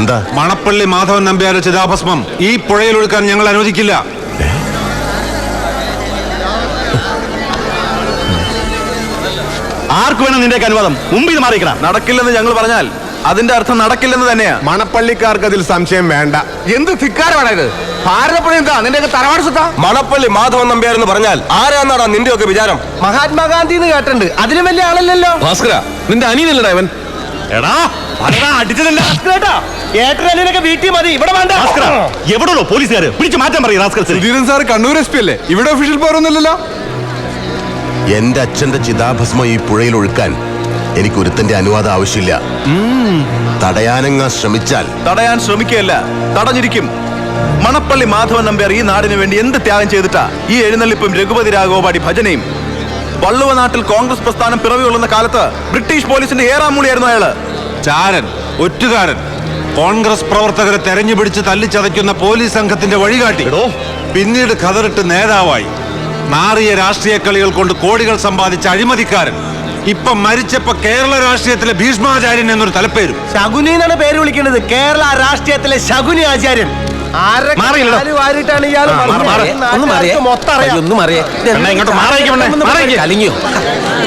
എന്താ? മണപ്പള്ളി മാധവൻ നമ്പ്യാരുടെ ചിതാഭസ്മം ഈ പുഴയിൽ ഒഴുക്കാൻ ഞങ്ങൾ അനുവദിക്കില്ല. ആർക്ക് വേണം നിന്റെ അനുവാദം? മുമ്പ് ഇത് മാറിക്കണം. നടക്കില്ലെന്ന് ഞങ്ങൾ പറഞ്ഞാൽ അതിന്റെ അർത്ഥം നടക്കില്ലെന്ന് തന്നെയാ. മണപ്പള്ളിക്കാർക്ക് അതിൽ സംശയം വേണ്ട. എന്ത് ധിക്കാരമാണ് ഇത്? ഭാരതപ്പുഴ എന്താ നിന്റെ തറവാട് സ്വത്താ? മണപ്പള്ളി മാധവൻ നമ്പ്യാർ എന്ന് പറഞ്ഞാൽ ആരാന്നാടാ നിന്റെ ഒക്കെ വിചാരം? മഹാത്മാഗാന്ധി എന്ന് കേട്ടിട്ടുണ്ട്, അതിലും വലിയ ആളല്ലല്ലോ. ഭാസ്കര, നിന്റെ അനിയനല്ലടാ ഇവൻ. എടാ അടിച്ചതല്ല വീട്ടിൽ മതി, ഇവിടെ വേണ്ട. എവിടെയോ പോലീസുകാര് പിടിച്ചു മാറ്റാൻ പറയും. Sudheeran sir Kannur S P അല്ലേ? ഇവിടെ ഒഫീഷ്യൽ പവർ ഒന്നുമില്ലല്ലോ. എന്റെ അച്ഛന്റെ ചിതാഭസ്മം ഈ പുഴയിൽ ഒഴുക്കാൻ എനിക്ക് ഒരുത്തന്റെ അനുവാദം ആവശ്യമില്ല. തടയാനങ്ങ ശ്രമിച്ചാൽ തടയാൻ ശ്രമിക്കുകയല്ല, തടഞ്ഞിരിക്കും. മണപ്പള്ളി മാധവൻ നമ്പ്യാർ ഈ നാടിന് വേണ്ടി എന്ത് ത്യാഗം ചെയ്തിട്ടാ ഈ എഴുന്നള്ളിപ്പും രഘുപതി രാഘവപാടി ഭജനയും? വള്ളുവ നാട്ടിൽ കോൺഗ്രസ് പ്രസ്ഥാനം പിറവി കൊള്ളുന്ന കാലത്ത് ബ്രിട്ടീഷ് പോലീസിന്റെ ഏറാമൂളിയായിരുന്നു അയാള്. ചാരൻ, ഒറ്റുകാരൻ, കോൺഗ്രസ് പ്രവർത്തകരെ തെരഞ്ഞുപിടിച്ച് തല്ലിച്ചതയ്ക്കുന്ന പോലീസ് സംഘത്തിന്റെ വഴികാട്ടി. പിന്നീട് കതറിട്ട് നേതാവായി. നാറിയ രാഷ്ട്രീയ കളികൾ കൊണ്ട് കോടികൾ സമ്പാദിച്ച അഴിമതിക്കാരൻ. ഇപ്പൊ മരിച്ചപ്പോ കേരള രാഷ്ട്രീയത്തിലെ ഭീഷ്മാചാര്യൻ എന്നൊരു തലപ്പേരും. ശകുനി എന്നാണ് പേര് വിളിക്കുന്നത്. കേരള രാഷ്ട്രീയത്തിലെ ശകുനി ആചാര്യൻ.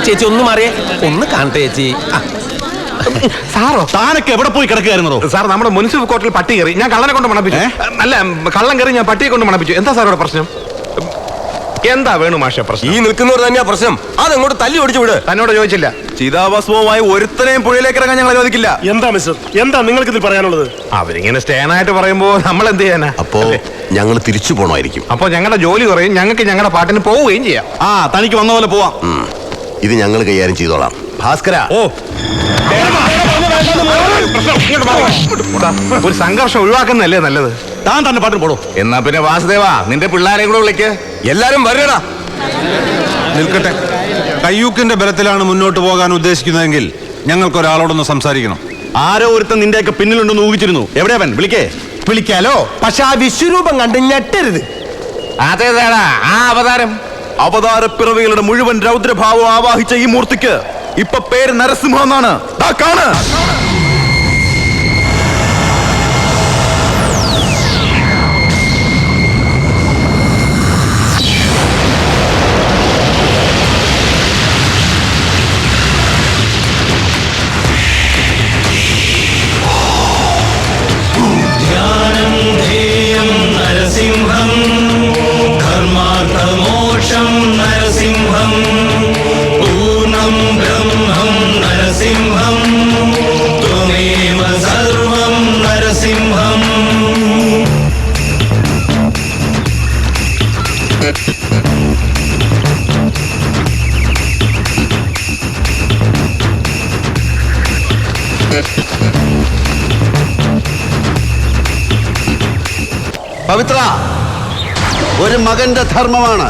ചേച്ചി ഒന്ന് മാറിയേ, ഒന്ന് കാണട്ടെ ചേച്ചി. സാറോ താനൊക്കെ എവിടെ പോയി കിടക്കുകയായിരുന്നോ? സാർ, നമ്മുടെ മുനിസിപ്പൽ കോർട്ടിൽ പട്ടി കയറി, ഞാൻ കള്ളനെ കൊണ്ട് മണപ്പിച്ചു. അല്ല, കള്ളം കയറി ഞാൻ പട്ടിയെ കൊണ്ട് മണപ്പിച്ചു. എന്താ സാറോടെ പ്രശ്നം? എന്താ വേണു മാഷ പ്രശ്നം? ഈ നിൽക്കുന്നവർ തന്നെയാ പ്രശ്നം. അതങ്ങോട്ട് തല്ലി ഓടിച്ചു വിട്. തന്നോട് ചോദിച്ചില്ല. ചിതാഭസ്മവുമായി ഒരുത്തനെയും പുഴയിലേക്ക് ഇറങ്ങാൻ ഞങ്ങൾ അനുവദിക്കില്ല. എന്താ മിസ്റ്റർ, എന്താ നിങ്ങൾക്ക് ഇതിൽ പറയാനുള്ളത്? അവരിങ്ങനെ സ്റ്റേനായിട്ട് പറയുമ്പോ നമ്മൾ എന്ത് ചെയ്യാനാ? അപ്പോ ഞങ്ങൾ തിരിച്ചു പോണമായിരിക്കും. അപ്പൊ ഞങ്ങളുടെ ജോലി കുറയും, ഞങ്ങൾക്ക് ഞങ്ങളുടെ പാട്ടിന് പോവുകയും ചെയ്യാം. തനിക്ക് വന്ന പോലെ പോവാം. ഇത് ഞങ്ങൾ കൈകാര്യം ചെയ്തോളാം. ഭാസ്കര, ഒരു സംഘർഷം ഒഴിവാക്കുന്നതല്ലേ നല്ലത്? താൻ തന്നെ പാട്ടിന് പോടോ. എന്നാ പിന്നെ വാസുദേവ, നിന്റെ പിള്ളേരെയും കൂടെ വിളിക്ക്. എല്ലാരും വരണടാ. നിൽക്കട്ടെ. കയ്യൂക്കിന്റെ ബലത്തിലാണ് മുന്നോട്ട് പോകാൻ ഉദ്ദേശിക്കുന്നതെങ്കിൽ ഞങ്ങൾക്കൊരാളോടൊന്ന് സംസാരിക്കണം. ആരോ ഒരുത്തൻ നിന്റെയൊക്കെ പിന്നിലുണ്ടെന്ന് ഊഹിച്ചിരുന്നു. എവിടെയാ വിളിക്കേ? വിളിക്കാലോ, പക്ഷെ ആ വിശ്വരൂപം കണ്ട് ഞെട്ടരുത്. അതേതാടാ ആ അവതാരം? അവതാരപ്പിറവികളുടെ മുഴുവൻ രൗദ്രഭാവം ആവാഹിച്ച ഈ മൂർത്തിക്ക് ഇപ്പൊ പേര് നരസിംഹ എന്നാണ്. കാണ്. പവിത്ര, ഒരു മകന്റെ ധർമ്മമാണ്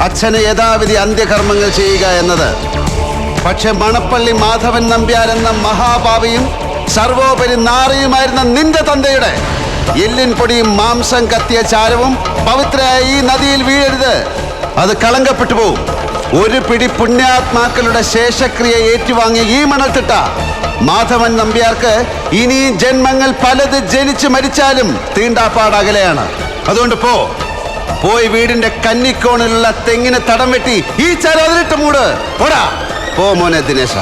അച്ഛന് യഥാവിധി അന്ത്യകർമ്മങ്ങൾ ചെയ്യുക എന്നത്. പക്ഷെ മണപ്പള്ളി മാധവൻ നമ്പ്യാർ എന്ന മഹാഭാവിയും സർവോപരി നാറിയുമായിരുന്ന നിന്റെ തന്തയുടെ എല്ലിൻ പൊടിയും മാംസം കത്തിയ ചാരവും പവിത്രയായ ഈ നദിയിൽ വീഴരുത്. അത് കളങ്കപ്പെട്ടു പോവും. ഒരു പിടി പുണ്യാത്മാക്കളുടെ ശേഷക്രിയ ഏറ്റുവാങ്ങിയ ഈ മണൽത്തിട്ട മാധവൻ നമ്പ്യാർക്ക് ഇനി ജന്മങ്ങൾ പലത് ജനിച്ച് മരിച്ചാലും തീണ്ടാപ്പാടകലെയാണ്. അതുകൊണ്ട് പോയി വീടിന്റെ കന്നിക്കോണിലുള്ള തെങ്ങിന് തടം വെട്ടി ഈ ചരതിലിട്ട് മൂട്. പോടാ, പോ മോനെ ദിനേശ.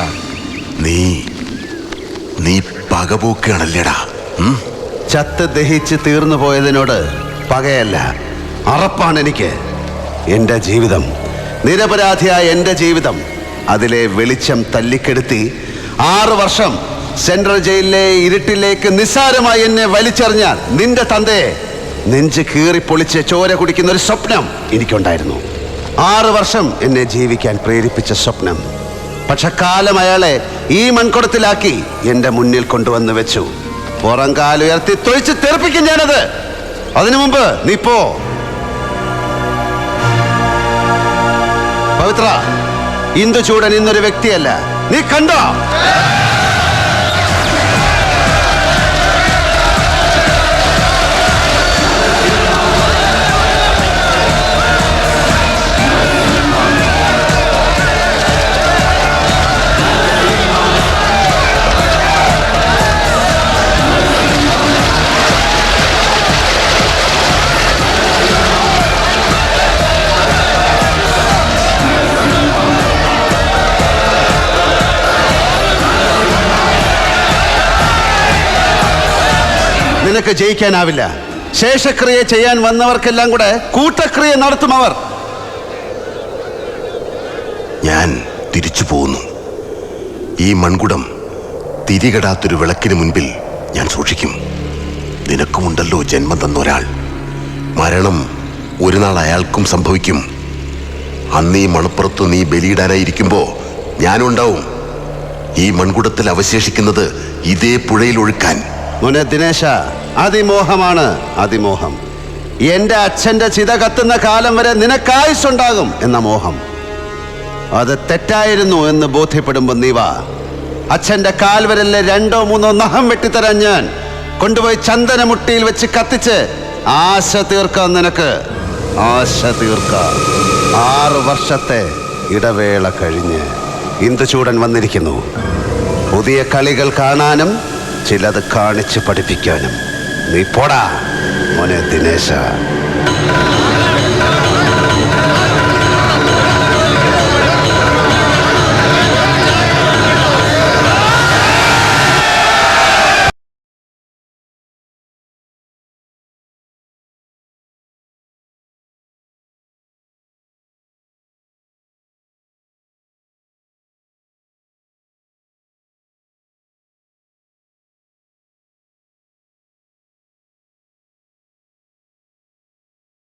നീ പകപോക്കുകയാണല്ലേടാ. ചത്ത് ദഹിച്ച് തീർന്നു പോയതിനോട് പകയല്ല, അറപ്പാണ് എനിക്ക്. എൻ്റെ ജീവിതം, നിരപരാധിയായ എൻ്റെ ജീവിതം, അതിലെ വെളിച്ചം തല്ലിക്കെടുത്തി 6 വർഷം സെൻട്രൽ ജയിലിലെ ഇരുട്ടിലേക്ക് നിസ്സാരമായി എന്നെ വലിച്ചെറിഞ്ഞ നിന്റെ തന്തയെ നെഞ്ച് കീറിപ്പൊളിച്ച് ചോര കുടിക്കുന്ന ഒരു സ്വപ്നം എനിക്കുണ്ടായിരുന്നു. 6 വർഷം എന്നെ ജീവിക്കാൻ പ്രേരിപ്പിച്ച സ്വപ്നം. പക്ഷെ കാലം അയാളെ ഈ മൺകുടത്തിലാക്കി എൻ്റെ മുന്നിൽ കൊണ്ടുവന്ന് വെച്ചു. പുറം കാലുയർത്തി തൊഴിച്ച് തെറിപ്പിക്കും ഞാനത്. അതിനു മുമ്പ് നീ പോ. പവിത്ര, ഇന്ദുചൂടൻ ഇന്നൊരു വ്യക്തിയല്ല, നീ കണ്ടോ? നിനക്ക് ജയിക്കാനാവില്ല. ശേഷക്രിയ ചെയ്യാൻ വന്നവർക്കെല്ലാം കൂടെ കൂട്ടക്രിയ നടത്തും അവർ. ഞാൻ തിരിച്ചു പോകുന്നു. ഈ മൺകുടം തിരികെടാത്തൊരു വിളക്കിന് മുൻപിൽ ഞാൻ സൂക്ഷിക്കും. നിനക്കുമുണ്ടല്ലോ ജന്മം തന്നൊരാൾ. മരണം ഒരു നാൾ അയാൾക്കും സംഭവിക്കും. അന്ന് ഈ മണപ്പുറത്ത് നീ ബലിയിടാനായിരിക്കുമ്പോ ഞാനുണ്ടാവും. ഈ മൺകുടത്തിൽ അവശേഷിക്കുന്നത് ഇതേ പുഴയിൽ ഒഴുക്കാൻ. മോനെ ദിനേശ, അതിമോഹമാണ് അതിമോഹം. എന്റെ അച്ഛന്റെ ചിത കത്തുന്ന കാലം വരെ നിനക്കായുസുണ്ടാകും എന്ന മോഹം. അത് തെറ്റായിരുന്നു എന്ന് ബോധ്യപ്പെടുമ്പോ നീ വാ. അച്ഛന്റെ കാൽവരലിലെ 2 or 3 നഖം വെട്ടിത്തരാൻ ഞാൻ കൊണ്ടുപോയി ചന്ദനമുട്ടിയിൽ വെച്ച് കത്തിച്ച് ആശ തീർക്കാം. നിനക്ക് ആശ തീർക്കാം. 6 വർഷത്തെ ഇടവേള കഴിഞ്ഞ് ഇന്ദുചൂടൻ വന്നിരിക്കുന്നു. പുതിയ കളികൾ കാണാനും ചിലത് കാണിച്ച് പഠിപ്പിക്കാനും. നീ പോടാ മോനെ ദിനേശ.